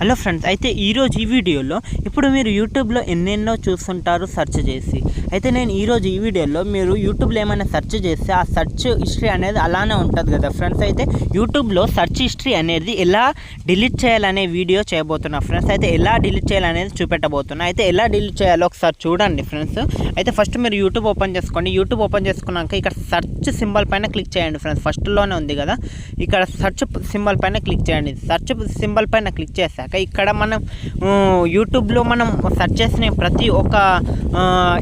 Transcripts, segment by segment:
Hello friends, అయితే ఈరోజు ఈ వీడియోలో ఇప్పుడు మీరు యూట్యూబ్లో ఎన్నెన్నో చూస్తుంటారు సెర్చ్ చేసి. అయితే నేను ఈరోజు ఈ వీడియోలో మీరు యూట్యూబ్లో ఏమైనా సెర్చ్ చేస్తే ఆ సెర్చ్ హిస్టరీ అనేది అలానే ఉంటుంది కదా ఫ్రెండ్స్. అయితే యూట్యూబ్లో సెర్చ్ హిస్టరీ అనేది ఎలా డిలీట్ చేయాలనే వీడియో చేయబోతున్నా ఫ్రెండ్స్. అయితే ఎలా డిలీట్ చేయాలనేది చూపెట్టబోతున్నా. అయితే ఎలా డిలీట్ చేయాలో ఒకసారి చూడండి ఫ్రెండ్స్. అయితే ఫస్ట్ మీరు యూట్యూబ్ ఓపెన్ చేసుకోండి. యూట్యూబ్ ఓపెన్ చేసుకున్నాక ఇక్కడ సెర్చ్ సింబల్ పైన క్లిక్ చేయండి ఫ్రెండ్స్. ఫస్ట్లోనే ఉంది కదా, ఇక్కడ సెర్చ్ సింబల్ పైన క్లిక్ చేయండి. సెర్చ్ సింబల్ పైన క్లిక్ చేశాక ఇక్కడ మనం యూట్యూబ్లో మనం సెర్చ్ చేసిన ప్రతి ఒక్క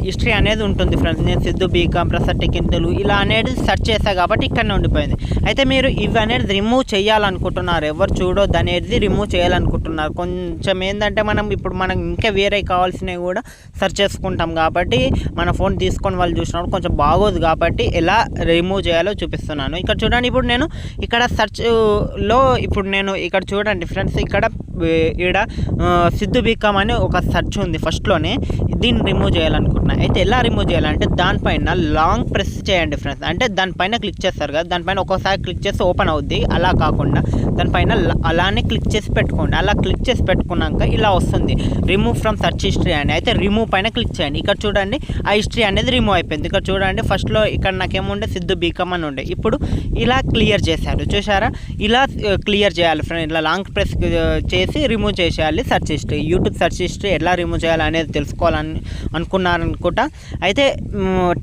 హిస్టరీ అనేది ఉంటుంది ఫ్రెండ్స్. నేను సిద్ధు బీకాం ప్రసాద్ టెక్నికల్ ఇలా అనేది సెర్చ్ చేశాను కాబట్టి ఇక్కడనే ఉండిపోయింది. అయితే మీరు ఇవి అనేది రిమూవ్ చేయాలనుకుంటున్నారు, ఎవరు చూడొద్దు అనేది రిమూవ్ చేయాలనుకుంటున్నారు. కొంచెం ఏంటంటే ఇప్పుడు మనం ఇంకా వేరే కావాల్సినవి కూడా సెర్చ్ చేసుకుంటాం కాబట్టి మన ఫోన్ తీసుకొని వాళ్ళు చూసినప్పుడు కొంచెం బాగోదు కాబట్టి ఎలా రిమూవ్ చేయాలో చూపిస్తున్నాను. ఇక్కడ చూడండి, ఇప్పుడు నేను ఇక్కడ సెర్చ్లో ఇప్పుడు నేను ఇక్కడ చూడండి ఫ్రెండ్స్, ఇక్కడ సిద్ధు బీకాం అని ఒక సెర్చ్ ఉంది ఫస్ట్లోనే. దీన్ని రిమూవ్ చేయాలనుకుంటున్నాను. అయితే ఎలా రిమూవ్ చేయాలంటే దానిపైన లాంగ్ ప్రెస్ చేయండి ఫ్రెండ్స్. అంటే దానిపైన క్లిక్ చేస్తారు కదా, దానిపైన ఒక్కోసారి క్లిక్ చేస్తే ఓపెన్ అవుద్ది. అలా కాకుండా దానిపైన అలానే క్లిక్ చేసి పెట్టుకోండి. అలా క్లిక్ చేసి పెట్టుకున్నాక ఇలా వస్తుంది రిమూవ్ ఫ్రమ్ సెర్చ్ హిస్టరీ అని. అయితే రిమూవ్ పైన క్లిక్ చేయండి. ఇక్కడ చూడండి ఆ హిస్టరీ అనేది రిమూవ్ అయిపోయింది. ఇక్కడ చూడండి ఫస్ట్లో ఇక్కడ నాకేముండే సిద్ధు బీకాం అని ఉండే, ఇప్పుడు ఇలా క్లియర్ చేశారు. చూసారా, ఇలా క్లియర్ చేయాలి ఫ్రెండ్. ఇలా లాంగ్ ప్రెస్ చేసి రిమూవ్ చేసేయాలి search history. YouTube search history ఎలా రిమూవ్ చేయాలి అనేది తెలుసుకోవాలని అనుకున్నారనుకుంటా. అయితే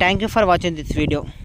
thank you for watching this video.